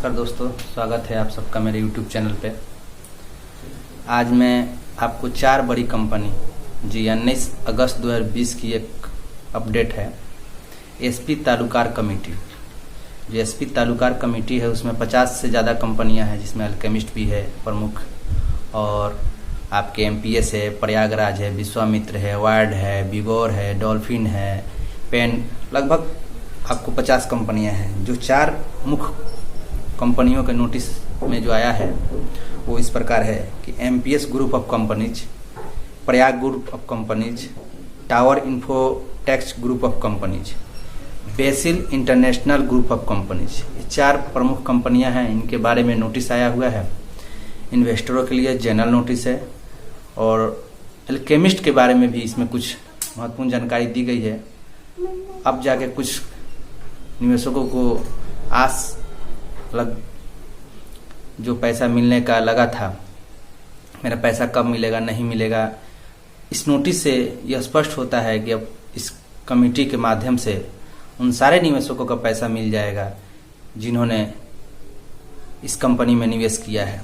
नमस्कार दोस्तों, स्वागत है आप सबका मेरे YouTube चैनल पे। आज मैं आपको 4 बड़ी कंपनी 19 अगस्त 2020 की एक अपडेट है। एसपी तालुकार कमेटी, जो एसपी तालुकार कमेटी है उसमें 50 से ज़्यादा कंपनियां हैं, जिसमें अल्केमिस्ट भी है प्रमुख, और आपके एमपीएस है, प्रयागराज है, विश्वामित्र है, वार्ड है, बिगोर है, डॉल्फिन है, पेन, लगभग आपको 50 कंपनियां हैं। जो 4 मुख्य कंपनियों के नोटिस में जो आया है वो इस प्रकार है कि MPS group of companies, Prayag group of companies, tower infotechs group of companies, Basil international group of companies. ये 4 प्रमुख कंपनियां हैं, इनके बारे में नोटिस आया हुआ है। इन्वेस्टरों के लिए जनरल नोटिस है और अल्केमिस्ट के बारे में भी इसमें कुछ महत्वपूर्ण जानकारी दी गई है। अब जाके कुछ निवेशकों को आस जो पैसा मिलने का लगा था, मेरा पैसा कब मिलेगा नहीं मिलेगा, इस नोटिस से यह स्पष्ट होता है कि अब इस कमेटी के माध्यम से उन सारे निवेशकों का पैसा मिल जाएगा जिन्होंने इस कंपनी में निवेश किया है।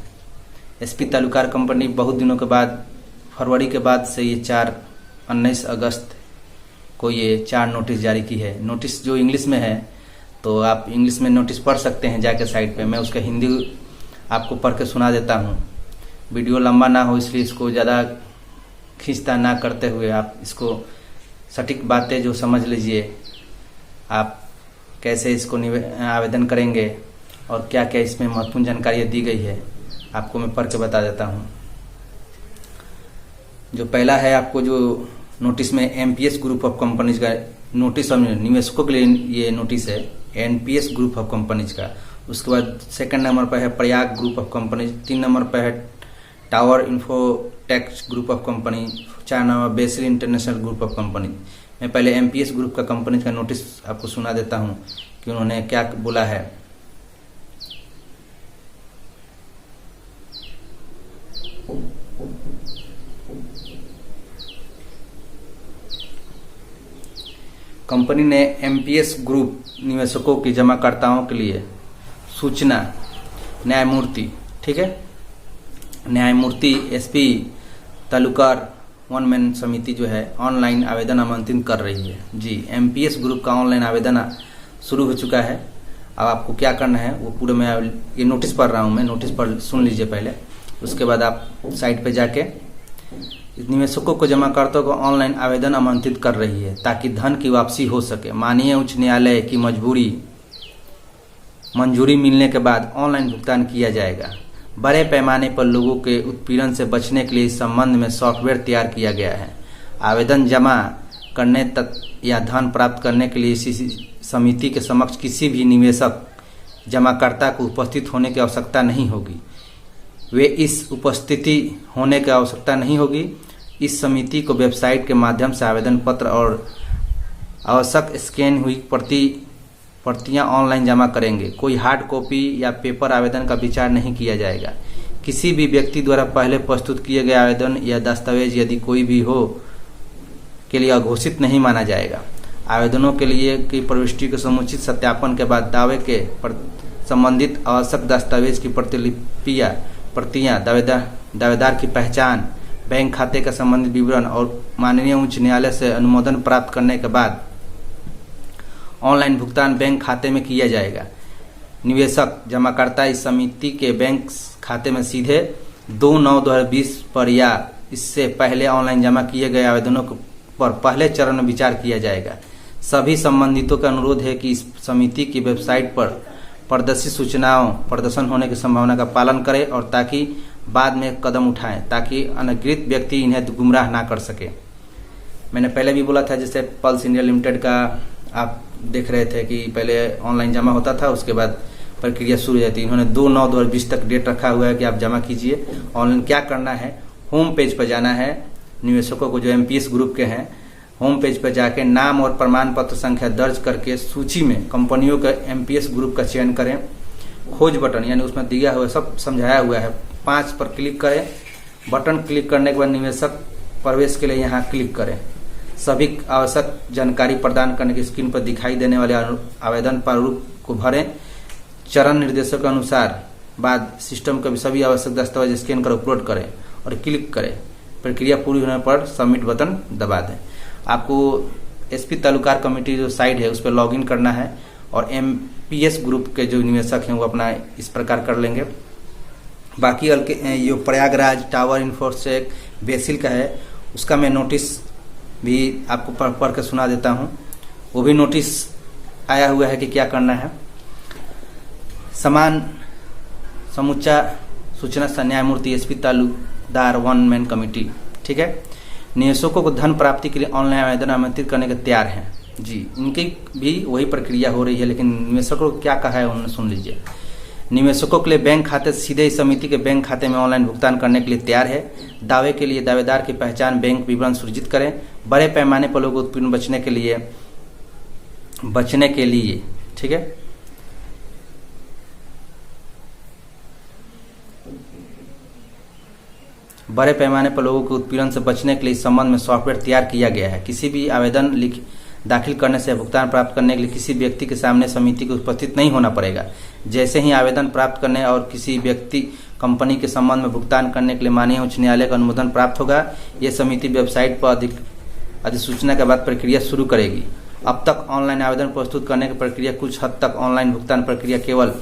एसपी तालुकार कंपनी बहुत दिनों के बाद, फरवरी के बाद से ये 19 अगस्त को ये 4 नोटिस जारी की है। नोटिस जो इंग्लिश में है तो आप इंग्लिश में नोटिस पढ़ सकते हैं जाके साइट पे। मैं उसका हिंदी आपको पढ़ के सुना देता हूँ। वीडियो लंबा ना हो इसलिए इसको ज़्यादा खींचता ना करते हुए आप इसको सटीक बातें जो समझ लीजिए, आप कैसे इसको आवेदन करेंगे और क्या क्या इसमें महत्वपूर्ण जानकारियाँ दी गई है आपको मैं पढ़ के बता देता हूँ। जो पहला है, आपको जो नोटिस में एमपीएस ग्रुप ऑफ कंपनीज का नोटिस, और निवेशकों के लिए ये नोटिस है एनपीएस ग्रुप ऑफ कंपनीज का। उसके बाद सेकंड नंबर पर है प्रयाग ग्रुप ऑफ कंपनीज, 3 नंबर पर है tower infotechs group of company, 4 नंबर Basil international group of company. मैं पहले एमपीएस ग्रुप का कंपनी का नोटिस आपको सुना देता हूँ कि उन्होंने क्या बोला है। कंपनी ने एमपीएस ग्रुप निवेशकों की जमाकर्ताओं के लिए सूचना न्यायमूर्ति, ठीक है, न्यायमूर्ति एसपी तालुकार वन मैन समिति जो है ऑनलाइन आवेदन आमंत्रित कर रही है। जी, एमपीएस ग्रुप का ऑनलाइन आवेदन शुरू हो चुका है। अब आपको क्या करना है वो पूरे मैं ये नोटिस पढ़ रहा हूँ, मैं नोटिस पढ़ सुन लीजिए पहले, उसके बाद आप साइट पे जाके निवेशकों को जमाकर्ताओं को ऑनलाइन आवेदन आमंत्रित कर रही है ताकि धन की वापसी हो सके। माननीय उच्च न्यायालय की मंजूरी मिलने के बाद ऑनलाइन भुगतान किया जाएगा। बड़े पैमाने पर लोगों के उत्पीड़न से बचने के लिए इस संबंध में सॉफ्टवेयर तैयार किया गया है। आवेदन जमा करने तक या धन प्राप्त करने के लिए इसी समिति के समक्ष किसी भी निवेशक जमाकर्ता को उपस्थित होने की आवश्यकता नहीं होगी। वे इस उपस्थिति होने की आवश्यकता नहीं होगी। इस समिति को वेबसाइट के माध्यम से आवेदन पत्र और आवश्यक स्कैन हुई प्रतियां ऑनलाइन जमा करेंगे। कोई हार्ड कॉपी या पेपर आवेदन का विचार नहीं किया जाएगा। किसी भी व्यक्ति द्वारा पहले प्रस्तुत किए गए आवेदन या दस्तावेज यदि कोई भी हो के लिए अघोषित नहीं माना जाएगा। आवेदनों के लिए की प्रविष्टि के समुचित सत्यापन के बाद दावे के संबंधित आवश्यक दस्तावेज की प्रतियां, दावेदार की पहचान, बैंक खाते का संबंधित विवरण और माननीय उच्च न्यायालय से अनुमोदन प्राप्त करने के बाद ऑनलाइन भुगतान बैंक खाते में किया जाएगा। निवेशक जमाकर्ता इस समिति के बैंक खाते में सीधे 2/9/2020 पर या इससे पहले ऑनलाइन जमा किए गए आवेदनों पर पहले चरण में विचार किया जाएगा। सभी संबंधितों का अनुरोध है कि इस समिति की वेबसाइट पर प्रदर्शित सूचनाओं प्रदर्शन होने की संभावना का पालन करें और ताकि बाद में कदम उठाएं ताकि अनधिकृत व्यक्ति इन्हें गुमराह ना कर सके। मैंने पहले भी बोला था, जैसे पल्स इंडिया लिमिटेड का आप देख रहे थे कि पहले ऑनलाइन जमा होता था, उसके बाद प्रक्रिया शुरू हो जाती। इन्होंने 2/9/2020 तक डेट रखा हुआ है कि आप जमा कीजिए। ऑनलाइन क्या करना है, होम पेज पर जाना है। निवेशकों को जो एमपीएस ग्रुप के हैं, होम पेज पर जाके नाम और प्रमाण पत्र संख्या दर्ज करके सूची में कंपनियों का एमपीएस ग्रुप का चयन करें। खोज बटन यानी उसमें दिया हुआ सब समझाया हुआ है, 5 पर क्लिक करें। बटन क्लिक करने के बाद निवेशक प्रवेश के लिए यहाँ क्लिक करें। सभी आवश्यक जानकारी प्रदान करने की स्क्रीन पर दिखाई देने वाले आवेदन प्रारूप को भरें। चरण निर्देशों के अनुसार बाद सिस्टम के सभी आवश्यक दस्तावेज स्कैन कर अपलोड करें और क्लिक करें। प्रक्रिया पूरी होने पर सबमिट बटन दबा दें। आपको एसपी तालुकार कमेटी जो साइट है उस पर लॉगिन करना है और एमपीएस ग्रुप के जो निवेशक हैं वो अपना इस प्रकार कर लेंगे। बाकी ये प्रयागराज टावर इन्फोसेक बेसिल का है उसका मैं नोटिस भी आपको पढ़ के सुना देता हूँ। वो भी नोटिस आया हुआ है कि क्या करना है। समान समूचा सूचना न्यायमूर्ति एसपी तालुकदार 1 मैन कमेटी, ठीक है। निवेशकों को धन प्राप्ति के लिए ऑनलाइन आवेदन आमंत्रित करने के तैयार हैं जी। इनकी भी वही प्रक्रिया हो रही है, लेकिन निवेशकों को क्या कहा है उन्होंने सुन लीजिए। निवेशकों के लिए बैंक खाते सीधे ही समिति के बैंक खाते में ऑनलाइन भुगतान करने के लिए तैयार है। दावे के लिए दावेदार की पहचान, बैंक विवरण सुरक्षित करें। बड़े पैमाने पर लोगों उत्पीड़न बचने के लिए ठीक है। बड़े पैमाने पर लोगों के उत्पीड़न से बचने के लिए इस संबंध में सॉफ्टवेयर तैयार किया गया है। किसी भी आवेदन दाखिल करने से भुगतान प्राप्त करने के लिए किसी व्यक्ति के सामने समिति को उपस्थित नहीं होना पड़ेगा। जैसे ही आवेदन प्राप्त करने और किसी व्यक्ति कंपनी के संबंध में भुगतान करने के लिए माननीय उच्च न्यायालय का अनुमोदन प्राप्त होगा, ये समिति वेबसाइट पर अधिसूचना के बाद प्रक्रिया शुरू करेगी। अब तक ऑनलाइन आवेदन प्रस्तुत करने की प्रक्रिया कुछ हद तक ऑनलाइन भुगतान प्रक्रिया केवल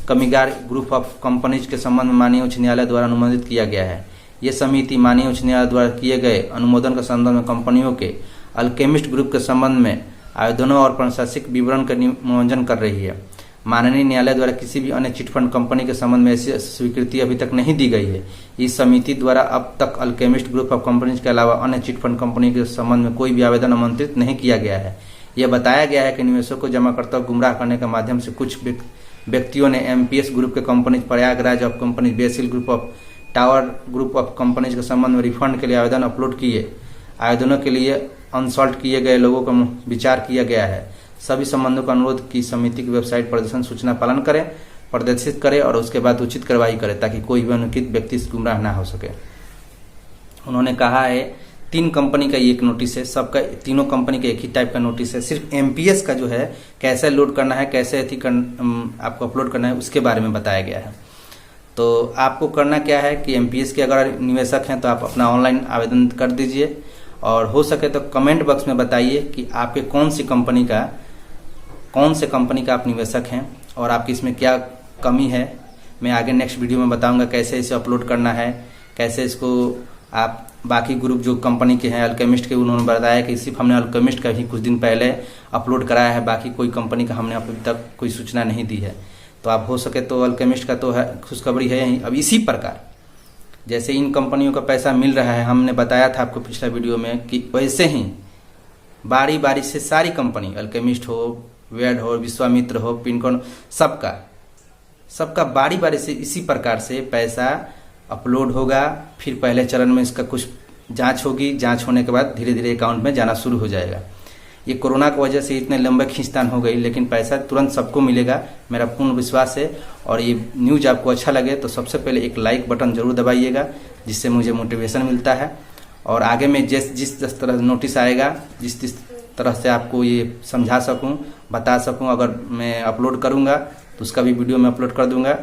कमिगार ग्रुप ऑफ कंपनीज के संबंध में माननीय उच्च न्यायालय द्वारा अनुमोदित किया गया है। ये समिति माननीय उच्च न्यायालय द्वारा किए गए अनुमोदन के संबंध में कंपनियों के अल्केमिस्ट ग्रुप के संबंध में आवेदनों और प्रशासनिक विवरण का नियोजन कर रही है। माननीय न्यायालय द्वारा किसी भी अन्य चिटफंड कंपनी के संबंध में ऐसी स्वीकृति अभी तक नहीं दी गई है। इस समिति द्वारा अब तक अल्केमिस्ट ग्रुप ऑफ कंपनीज के अलावा अन्य चिटफंड कंपनी के संबंध में कोई भी आवेदन आमंत्रित नहीं किया गया है। यह बताया गया है कि निवेशकों को जमाकर्ता को गुमराह करने के माध्यम से कुछ व्यक्तियों ने एमपीएस ग्रुप के companies, Prayagraj of companies, BECIL group of, tower group of companies के संबंध में रिफंड के लिए आवेदन अपलोड किए। आवेदनों के लिए अनसॉल्व किए गए लोगों का विचार किया गया है। सभी संबंधों का अनुरोध की समिति की वेबसाइट प्रदर्शन सूचना पालन करें, प्रदर्शित करें और उसके बाद उचित कार्रवाई करें ताकि कोई भी अनुचित व्यक्ति गुमराह ना हो सके। उन्होंने कहा है 3 कंपनी का एक नोटिस है, सबका तीनों कंपनी का एक ही टाइप का नोटिस है। सिर्फ एमपीएस का जो है कैसे लोड करना है, कैसे आपको अपलोड करना है उसके बारे में बताया गया है। तो आपको करना क्या है कि एमपीएस के अगर निवेशक हैं तो आप अपना ऑनलाइन आवेदन कर दीजिए और हो सके तो कमेंट बॉक्स में बताइए कि आपके कौन से कंपनी का आप निवेशक हैं और आपकी इसमें क्या कमी है। मैं आगे नेक्स्ट वीडियो में बताऊंगा कैसे इसे अपलोड करना है, कैसे इसको आप बाकी ग्रुप जो कंपनी के हैं अल्केमिस्ट के, उन्होंने बताया कि सिर्फ हमने अल्केमिस्ट का ही कुछ दिन पहले अपलोड कराया है, बाकी कोई कंपनी का हमने अभी तक कोई सूचना नहीं दी है। तो आप हो सके तो अल्केमिस्ट का तो है खुशखबरी है ही। अब इसी प्रकार जैसे इन कंपनियों का पैसा मिल रहा है, हमने बताया था आपको पिछला वीडियो में कि वैसे ही बारी बारी से सारी कंपनी, अल्केमिस्ट हो, वेड हो, विश्वामित्र हो, पिनकॉन, सबका बारी बारी से इसी प्रकार से पैसा अपलोड होगा। फिर पहले चरण में इसका कुछ जांच होगी, जांच होने के बाद धीरे धीरे अकाउंट में जाना शुरू हो जाएगा। ये कोरोना की वजह से इतने लंबे खींचतान हो गई, लेकिन पैसा तुरंत सबको मिलेगा, मेरा पूर्ण विश्वास है। और ये न्यूज आपको अच्छा लगे तो सबसे पहले एक लाइक बटन जरूर दबाइएगा, जिससे मुझे मोटिवेशन मिलता है। और आगे में जिस तरह नोटिस आएगा, जिस तरह से आपको ये समझा सकूं, बता सकूं, अगर मैं अपलोड करूंगा तो उसका भी वीडियो मैं अपलोड कर दूंगा।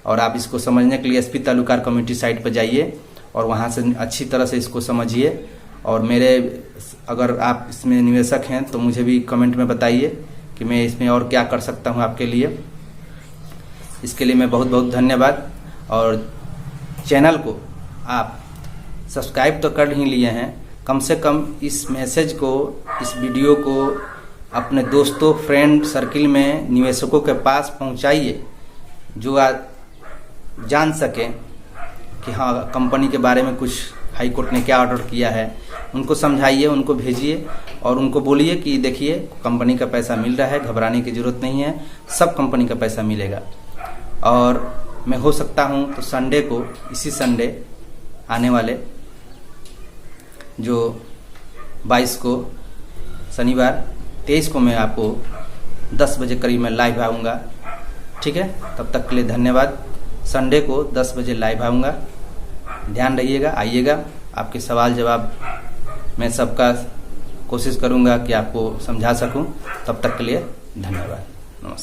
और आप इसको समझने के लिए एसपी तालुकार कमेटी साइट पर जाइए और वहाँ से अच्छी तरह से इसको समझिए। और मेरे अगर आप इसमें निवेशक हैं तो मुझे भी कमेंट में बताइए कि मैं इसमें और क्या कर सकता हूं आपके लिए। इसके लिए मैं बहुत बहुत धन्यवाद। और चैनल को आप सब्सक्राइब तो कर ही लिए हैं, कम से कम इस मैसेज को, इस वीडियो को अपने दोस्तों, फ्रेंड सर्किल में निवेशकों के पास पहुंचाइए, जो जान सकें कि हाँ कंपनी के बारे में कुछ हाई कोर्ट ने क्या ऑर्डर किया है। उनको समझाइए, उनको भेजिए और उनको बोलिए कि देखिए कंपनी का पैसा मिल रहा है, घबराने की जरूरत नहीं है, सब कंपनी का पैसा मिलेगा। और मैं हो सकता हूं तो संडे को, इसी संडे आने वाले जो 22 को, शनिवार 23 को मैं आपको 10 बजे करीब में लाइव आऊँगा। ठीक है, तब तक के लिए धन्यवाद। संडे को 10 बजे लाइव आऊँगा, ध्यान रहिएगा, आइएगा। आपके सवाल जवाब मैं सबका कोशिश करूंगा कि आपको समझा सकूं। तब तक के लिए धन्यवाद, नमस्कार।